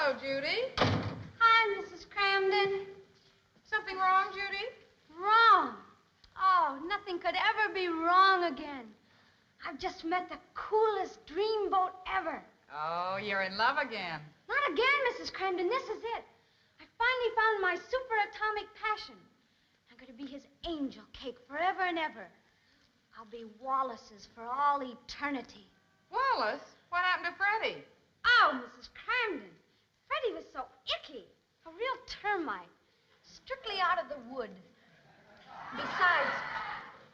Hello, Judy. Hi, Mrs. Kramden. Something wrong, Judy? Wrong? Oh, nothing could ever be wrong again. I've just met the coolest dreamboat ever. Oh, you're in love again. Not again, Mrs. Kramden. This is it. I finally found my superatomic passion. I'm going to be his angel cake forever and ever. I'll be Wallace's for all eternity. Wallace? What happened to Freddie? Oh, Mrs. Kramden. Freddie was so icky. A real termite. Strictly out of the wood. Besides,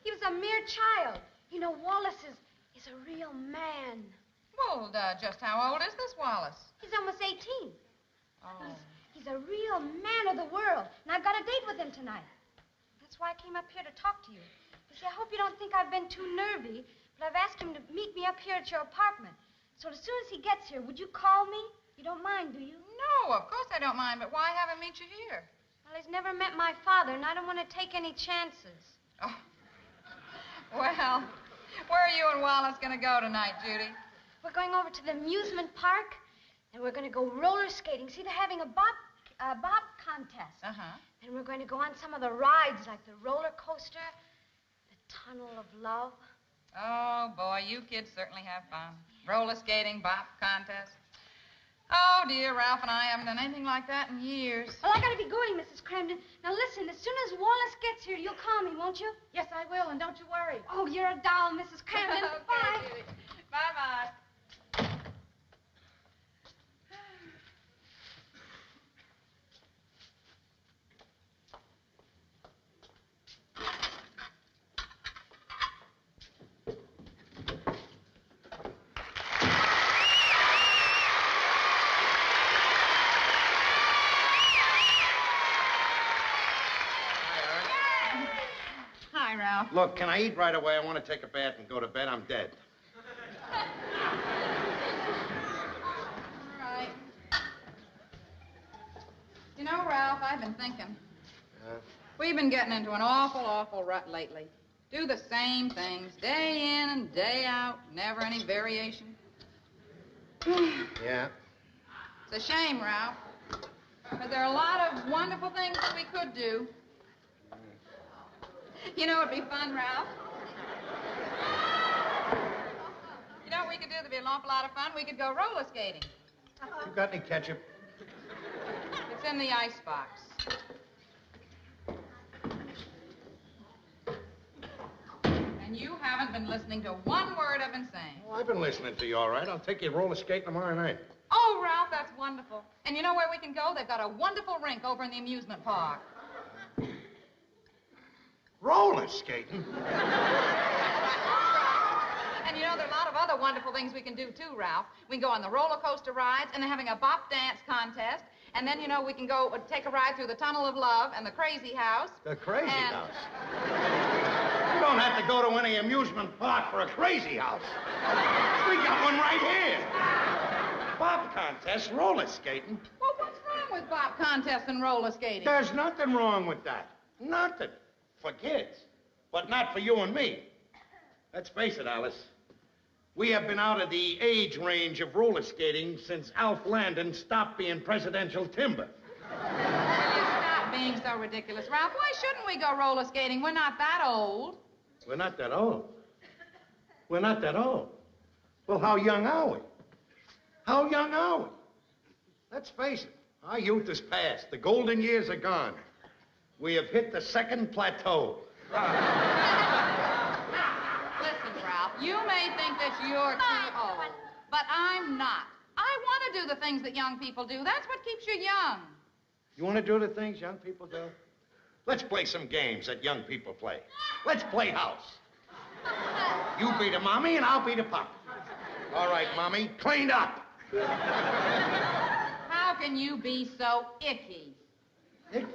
he was a mere child. You know, Wallace is a real man. Well, just how old is this Wallace? He's almost 18. Oh. He's a real man of the world. And I've got a date with him tonight. That's why I came up here to talk to you. You see, I hope you don't think I've been too nervy, but I've asked him to meet me up here at your apartment. So as soon as he gets here, would you call me? You don't mind, do you? No, of course I don't mind, but why have him meet you here? Well, he's never met my father, and I don't want to take any chances. Oh. Well, where are you and Wallace going to go tonight, Judy? We're going over to the amusement park, and we're going to go roller skating. See, they're having a bob contest. Uh-huh. And we're going to go on some of the rides, like the roller coaster, the tunnel of love. Oh, boy, you kids certainly have fun. Roller skating, bop contest. Oh, dear, Ralph and I haven't done anything like that in years. Well, I gotta be going, Mrs. Kramden. Now, listen, as soon as Wallace gets here, you'll call me, won't you? Yes, I will, and don't you worry. Oh, you're a doll, Mrs. Kramden. Okay, Bye. Judy. Bye-bye. Hi, Ralph. Look, can I eat right away? I want to take a bath and go to bed. I'm dead. All right. You know, Ralph, I've been thinking. We've been getting into an awful rut lately. Do the same things, day in and day out, never any variation. Yeah? It's a shame, Ralph. But there are a lot of wonderful things that we could do. You know, it'd be fun, Ralph. You know what we could do that'd be an awful lot of fun? We could go roller skating. You got any ketchup? It's in the icebox. And you haven't been listening to one word I've been saying. Well, I've been listening to you, all right. I'll take you roller skating tomorrow night. Oh, Ralph, that's wonderful. And you know where we can go? They've got a wonderful rink over in the amusement park. Roller skating? And you know, there are a lot of other wonderful things we can do, too, Ralph. We can go on the roller coaster rides, and they're having a bop dance contest. And then, you know, we can go take a ride through the Tunnel of Love and the Crazy House. The Crazy House? You don't have to go to any amusement park for a crazy house. We got one right here. Bob contest, roller skating. Well, what's wrong with bop contests and roller skating? There's nothing wrong with that. Nothing. For kids. But not for you and me. Let's face it, Alice. We have been out of the age range of roller skating since Alf Landon stopped being presidential timber. Will you stop being so ridiculous, Ralph? Why shouldn't we go roller skating? We're not that old. We're not that old. We're not that old. Well, how young are we? How young are we? Let's face it. Our youth is past. The golden years are gone. We have hit the second plateau. Listen, Ralph, you may think that you're too old, but I'm not. I want to do the things that young people do. That's what keeps you young. You want to do the things young people do? Let's play some games that young people play. Let's play house. You be the mommy and I'll be the papa. All right, Mommy, clean up. How can you be so icky? Icky?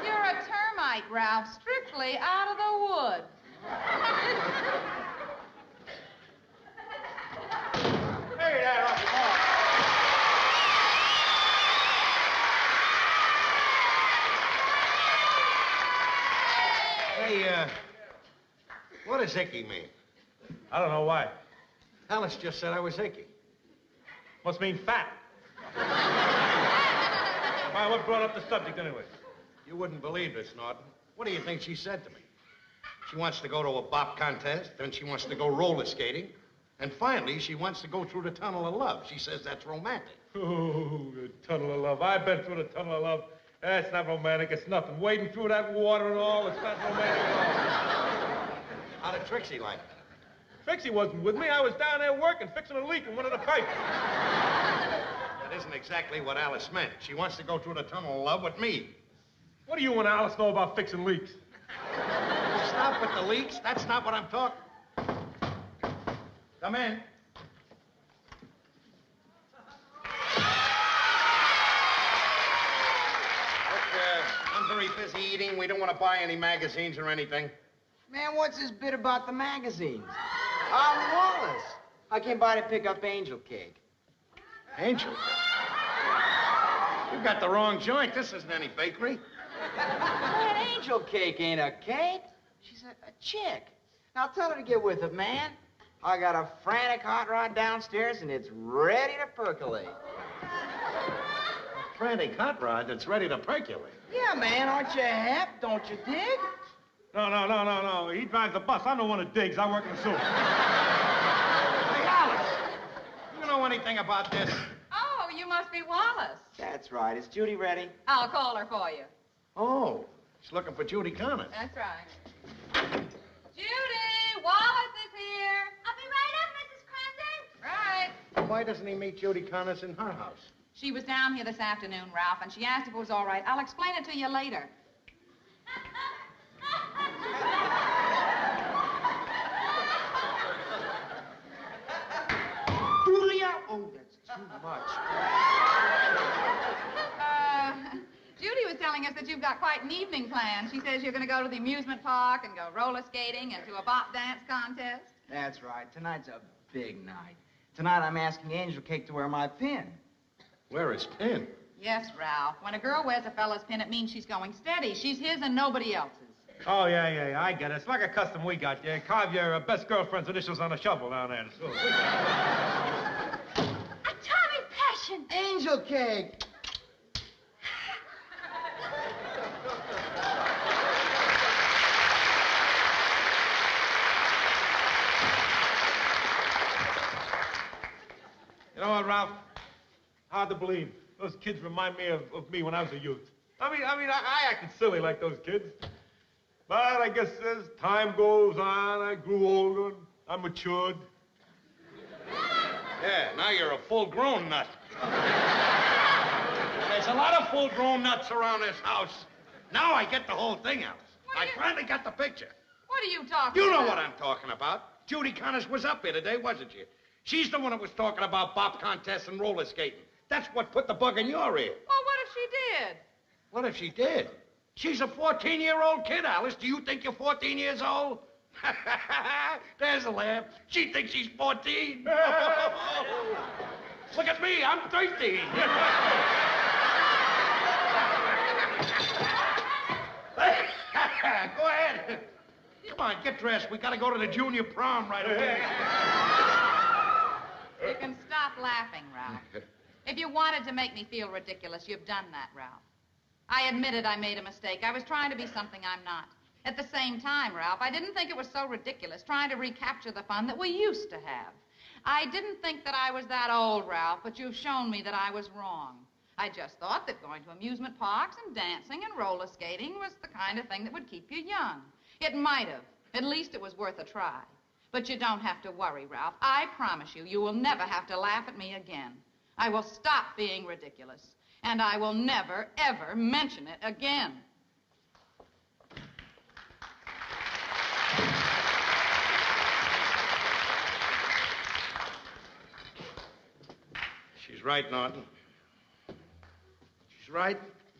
You're a termite, Ralph, strictly out of the woods. Hey, there, up the ball. Hey, what does icky mean? I don't know why. Alice just said I was icky. Must mean fat. Why, what brought up the subject anyway? You wouldn't believe this, Norton. What do you think she said to me? She wants to go to a bop contest, then she wants to go roller skating, and finally she wants to go through the tunnel of love. She says that's romantic. Oh, the tunnel of love. I've been through the tunnel of love. That's not romantic. It's nothing. Wading through that water and all, it's not romantic at all. How did Trixie like it? Trixie wasn't with me. I was down there working, fixing a leak in one of the pipes. That isn't exactly what Alice meant. She wants to go through the tunnel of love with me. What do you and Alice know about fixing leaks? Stop with the leaks. That's not what I'm talking. Come in. Look, I'm very busy eating. We don't want to buy any magazines or anything. Man, what's this bit about the magazines? I'm Wallace. I came by to pick up angel cake. Angel? You got the wrong joint. This isn't any bakery. Man, angel cake ain't a cake. She's a chick. Now tell her to get with it, man. I got a frantic hot rod downstairs, and it's ready to percolate. A frantic hot rod that's ready to percolate. Yeah, man, aren't you hep? Don't you dig? No. He drives the bus. I'm the one that digs. I work in the sewer. Hey, Alice, you know anything about this? Oh, you must be Wallace. That's right. Is Judy ready? I'll call her for you. Oh, she's looking for Judy Connors. That's right. Judy, Wallace is here. I'll be right up, Mrs. Kramden. Right. Why doesn't he meet Judy Connors in her house? She was down here this afternoon, Ralph, and she asked if it was all right. I'll explain it to you later. Julia? Oh, that's too much. Judy was telling us that you've got quite an evening planned. She says you're going to go to the amusement park and go roller skating and to a bop dance contest. That's right. Tonight's a big night. Tonight I'm asking Angel Cake to wear my pin. Where is Pin? Yes, Ralph. When a girl wears a fella's pin, it means she's going steady. She's his and nobody else's. Oh, yeah, I get it. It's like a custom we got there. Carve your best girlfriend's initials on a shovel down there. So. Atomic passion. Angel Cake! You know what, Ralph? Hard to believe. Those kids remind me of me when I was a youth. I acted silly like those kids. But I guess as time goes on, I grew older, I matured. Yeah, now you're a full-grown nut. There's a lot of full-grown nuts around this house. Now I get the whole thing, Alice. I finally got the picture. What are you talking You about? know what I'm talking about. Judy Connors was up here today, wasn't she? She's the one that was talking about bop contests and roller skating. That's what put the bug in your ear. Well, what if she did? What if she did? She's a 14-year-old kid, Alice. Do you think you're 14 years old? There's a laugh. She thinks she's 14. Look at me. I'm 13. Go ahead. Come on, get dressed. We got to go to the junior prom right away. You can stop laughing, Ralph. If you wanted to make me feel ridiculous, you've done that, Ralph. I admitted I made a mistake. I was trying to be something I'm not. At the same time, Ralph, I didn't think it was so ridiculous trying to recapture the fun that we used to have. I didn't think that I was that old, Ralph, but you've shown me that I was wrong. I just thought that going to amusement parks and dancing and roller skating was the kind of thing that would keep you young. It might have. At least it was worth a try. But you don't have to worry, Ralph. I promise you, you will never have to laugh at me again. I will stop being ridiculous, and I will never, ever mention it again. She's right, Norton. She's right.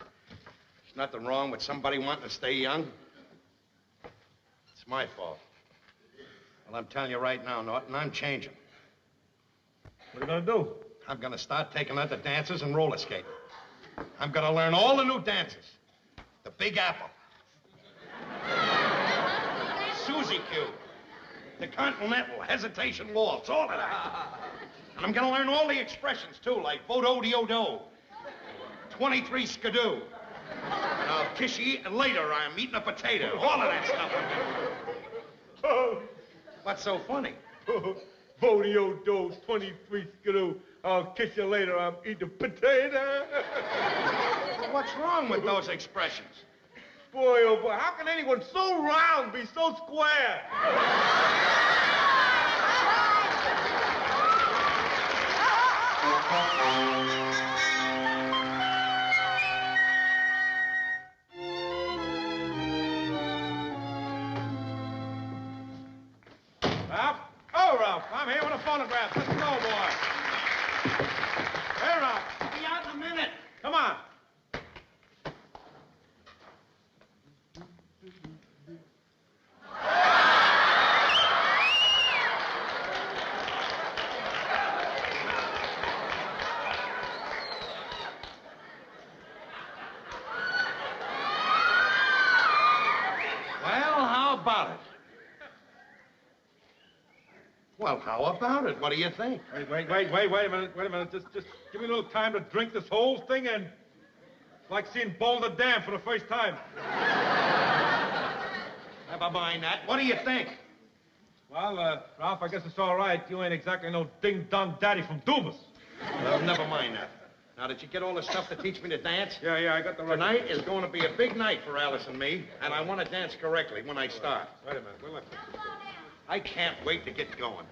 There's nothing wrong with somebody wanting to stay young. It's my fault. Well, I'm telling you right now, Norton, I'm changing. What are you going to do? I'm going to start taking her to dances and roller skating. I'm going to learn all the new dances. The Big Apple. Suzy Q. The Continental, Hesitation Waltz, all of that. And I'm going to learn all the expressions, too, like vodo-dio-do. 23 skidoo. And I'll kiss you later. I'm eating a potato. All of that stuff. Oh, What's so funny? Bodio dose, 23 skidoo. I'll kiss you later. I'm eating a potato. What's wrong with those expressions? Boy, oh boy, how can anyone so round be so square? Ralph? Oh, Ralph, I'm here with a phonograph. Let's go, boy. Hey, Ralph. Be out in a minute. Come on. Well, how about it? Well, how about it? What do you think? Wait a minute. Just give me a little time to drink this whole thing in. It's like seeing Boulder Dam for the first time. Never mind that. What do you think? Well, Ralph, I guess it's all right. You ain't exactly no ding-dong daddy from Dumas. Well, never mind that. Now, did you get all the stuff to teach me to dance? Yeah, I got the record. Tonight is going to be a big night for Alice and me, and I want to dance correctly when I start. Wait a minute. Where do I put this? I can't wait to get going.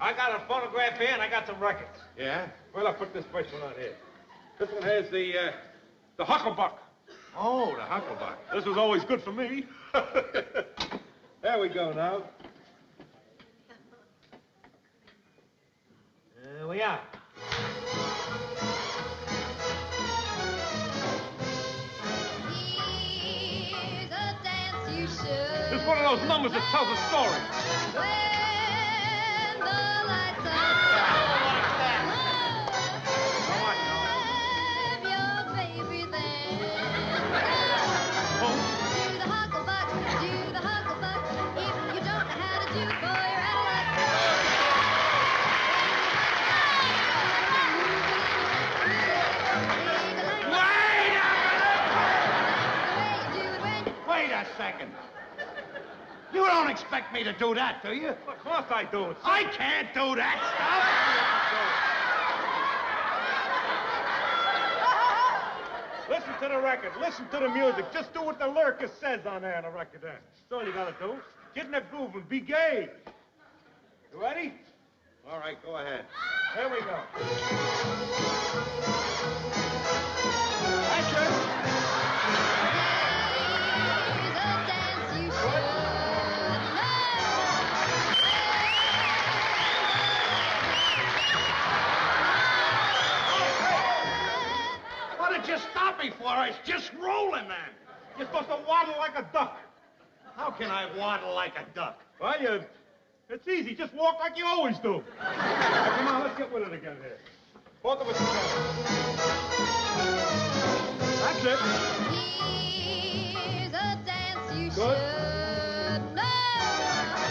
I got a phonograph here, and I got some records. Yeah? Well, I put this first one on here. This one has the Hucklebuck. Oh, the Hucklebuck. This was always good for me. There we go now. There we are. Here's a dance you should. It's one of those numbers that tells a story. When the lights are have your baby then. Do the hucklebuck, do the hucklebuck. If you don't know how to do it, boy, you're out of Wait a second. You don't expect me to do that, do you? Of course I do. It's I can't do that stuff. Listen to the record. Listen to the music. Just do what the lyricist says on there on the record there. That's all you gotta do. Get in the groove and be gay. You ready? All right, go ahead. Here we go. Action! What did you stop me for? It's just rolling then. You're supposed to waddle like a duck. How can I waddle like a duck? Well, it's easy. Just walk like you always do. Now, come on, let's get with it again here. Both of us together. That's it. Here's a dance you Good. should know.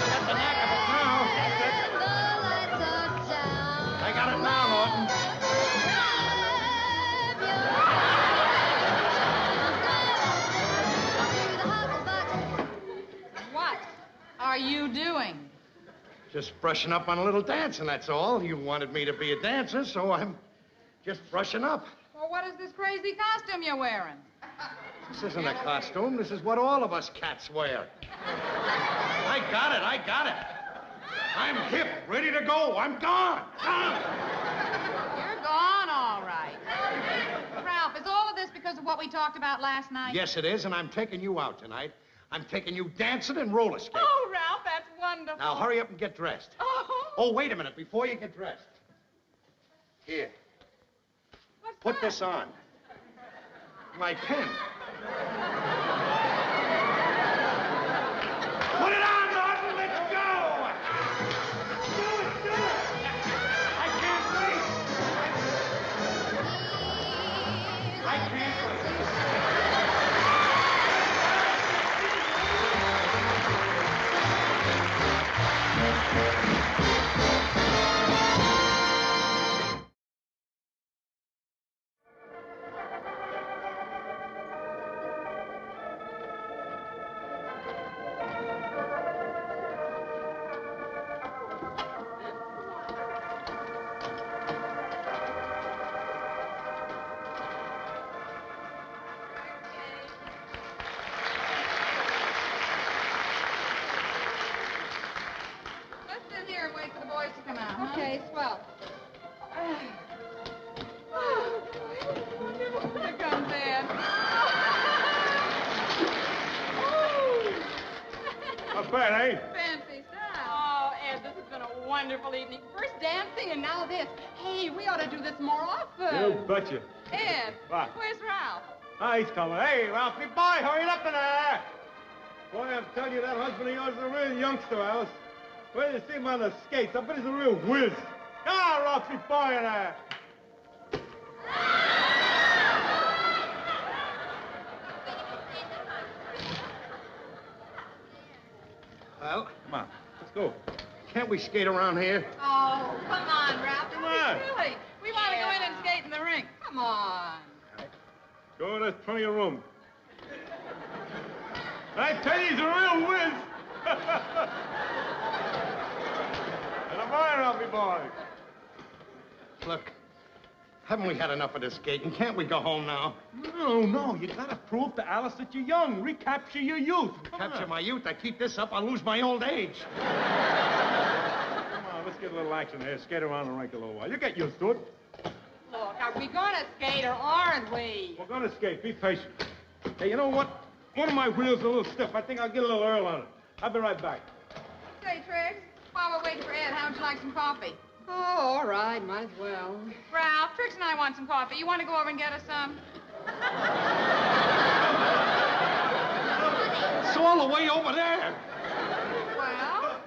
Got the knack of it now. When the lights are down. I got it now, Norton. What are you doing? Just brushing up on a little dancing, that's all. You wanted me to be a dancer, so I'm just brushing up. Well, what is this crazy costume you're wearing? This isn't a costume. This is what all of us cats wear. I got it. I'm hip, ready to go. I'm gone. You're gone, all right. Ralph, is all of this because of what we talked about last night? Yes, it is, and I'm taking you out tonight. I'm taking you dancing and roller skating. Oh, Ralph, that's wonderful. Now, hurry up and get dressed. Oh, Oh, wait a minute, before you get dressed. Here, what's put that? this on. My pen. Put it on, Norton, let's go! Do it! I can't wait! I can't wait. bad, eh? Fancy stuff. Oh, Ed, this has been a wonderful evening. First dancing and now this. Hey, we ought to do this more often. You betcha. Ed, What? where's Ralph? Ah, he's coming. Hey, Ralphie, boy, hurry up in there. Boy, I'm telling you, that husband of yours is a real youngster, Alice. Where you see him on the skates? I bet he's a real whiz. Come on, Ralphie, boy, in there. Well, Come on, let's go. can't we skate around here? Oh, come on, Ralph. Come Don't on. be silly. We want to go in and skate in the rink. Come on. Go, there's plenty of room. I tell you, he's a real whiz. And a mind, Ralphie, boy. Look, haven't we had enough of this skating? Can't we go home now? No, you gotta prove to Alice that you're young. Recapture your youth. Capture my youth. I keep this up, I'll lose my old age. Come on, let's get a little action here. Skate around the rink a little while. You get used to it. Look, are we going to skate or aren't we? We're gonna skate. Be patient. Hey, you know what? One of my wheels is a little stiff. I think I'll get a little oil on it. I'll be right back. Say, Trix, while we're waiting for Ed, how would you like some coffee? Oh, all right, might as well. Ralph, Trix and I want some coffee. You want to go over and get us some? It's all the way over there. Well?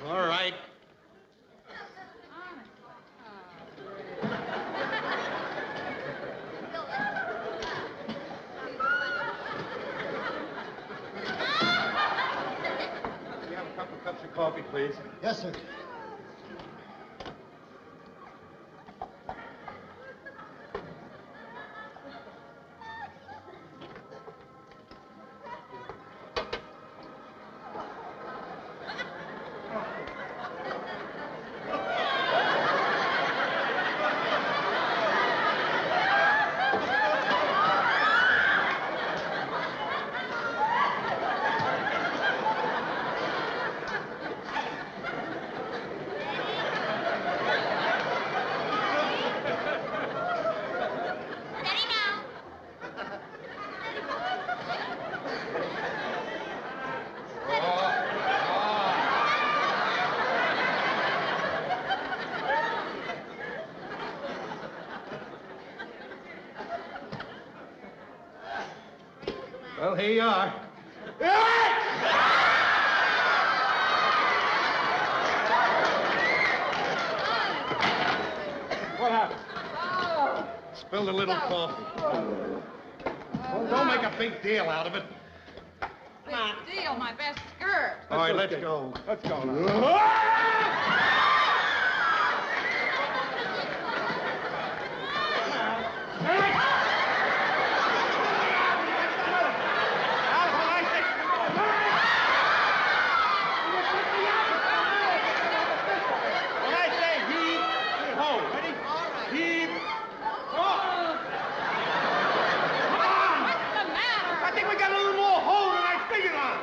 All right. Can you have a couple of cups of coffee, please? Yes, sir. Well, here you are. What happened? Spilled a little coffee. Well, don't make a big deal out of it. Big deal, my best skirt. All right, let's go. Let's go now. When I say heave, ho. Ready? Heave, ho. What's the matter? I think we got a little more hold than I figured on.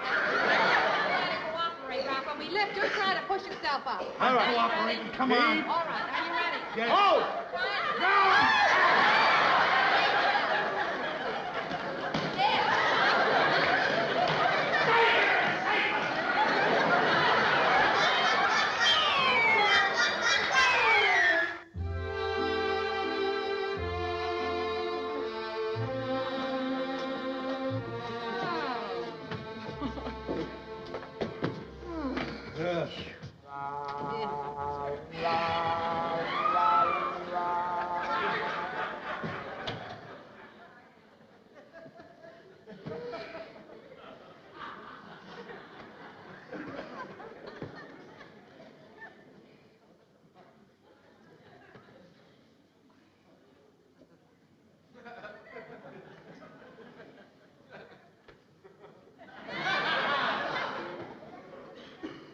Try to cooperate, Ralph. When we lift, just try to push yourself up. I'm right. cooperating. Come on. All right, are you ready? Yes. Hold. Yes.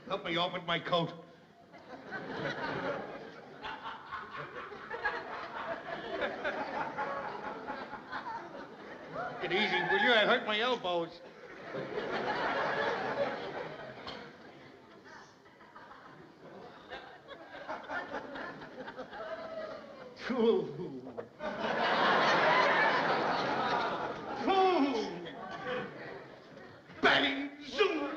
Help me open my coat. Get easy, will you? I hurt my elbows. Ooh. Ooh. Bang! Zoom!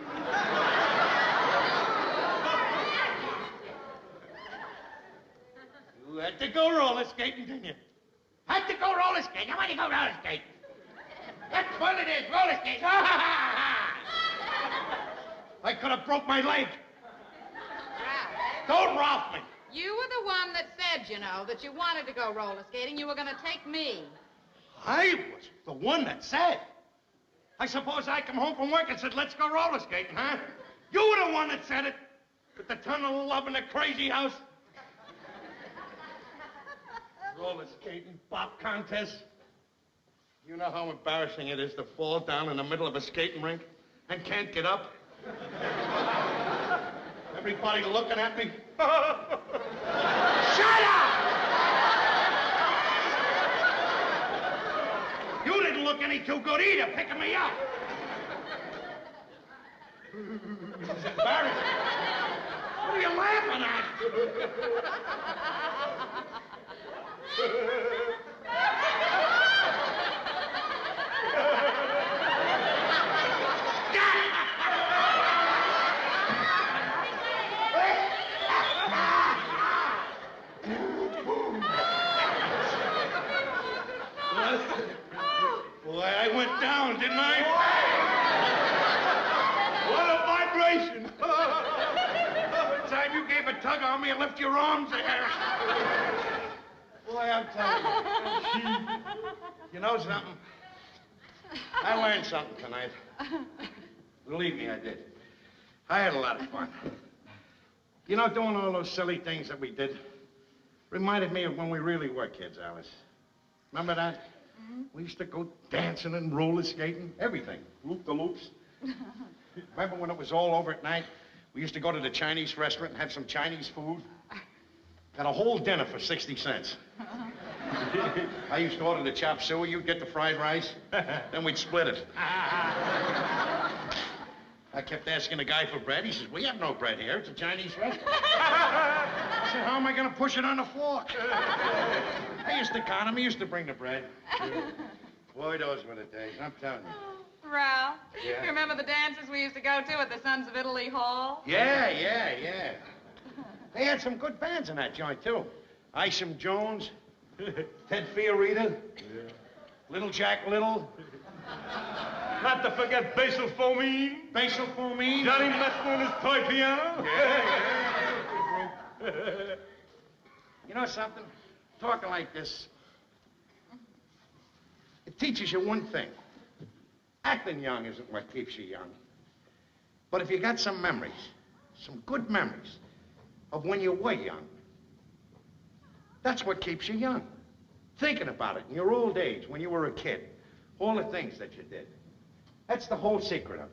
skating. I want to go roller skating. That's what it is, roller skating. Ha, ha, ha, ha. I could have broke my leg. Ralph, Don't Ralph me. you were the one that said, you know, that you wanted to go roller skating. You were going to take me. I was the one that said. I suppose I come home from work and said, let's go roller skating, huh? You were the one that said it. With the tunnel of love in the crazy house. Roller skating, pop contest. You know how embarrassing it is to fall down in the middle of a skating rink and can't get up? Everybody looking at me. Shut up! You didn't look any too good either, picking me up. It's embarrassing. What are you laughing at? Boy, I went down, didn't I? What a vibration. Every time you gave a tug on me and left your arms there. Boy, I'm telling you. You know something? I learned something tonight. Believe me, I did. I had a lot of fun. You know, doing all those silly things that we did reminded me of when we really were kids, Alice. Remember that? Mm-hmm. We used to go dancing and roller skating, everything, loop-the-loops. Remember when it was all over at night? We used to go to the Chinese restaurant and have some Chinese food. Had a whole dinner for 60 cents. I used to order the chop suey, you'd get the fried rice, then we'd split it. I kept asking the guy for bread. He says, we have no bread here. It's a Chinese restaurant. I said, how am I going to push it on the fork? I used to count him. He used to bring the bread. Boy, those were the days. I'm telling you. Ralph, Yeah? you remember the dances we used to go to at the Sons of Italy Hall? Yeah. They had some good bands in that joint, too. Isham Jones, Ted Fiorita, Little Jack Little. Not to forget Basil Fomine. Basil Fomine. Johnny Mesmer and his toy piano. Yeah. You know something? Talking like this, it teaches you one thing. Acting young isn't what keeps you young. But if you got some memories, some good memories of when you were young, that's what keeps you young. Thinking about it in your old age, when you were a kid, all the things that you did. That's the whole secret of it.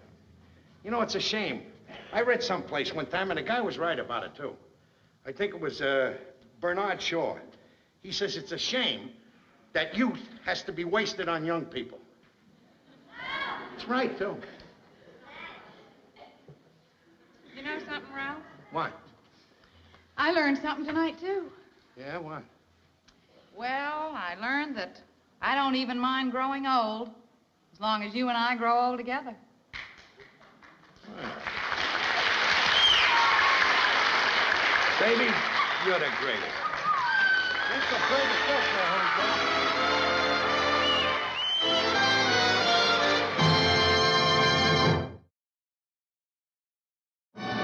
You know, it's a shame. I read someplace one time, and the guy was right about it, too. I think it was Bernard Shaw. He says it's a shame that youth has to be wasted on young people. It's right, too. You know something, Ralph? What? I learned something tonight, too. Yeah, what? Well, I learned that I don't even mind growing old, as long as you and I grow old together. Baby, you're the greatest. That's the greatest stuff there, honey.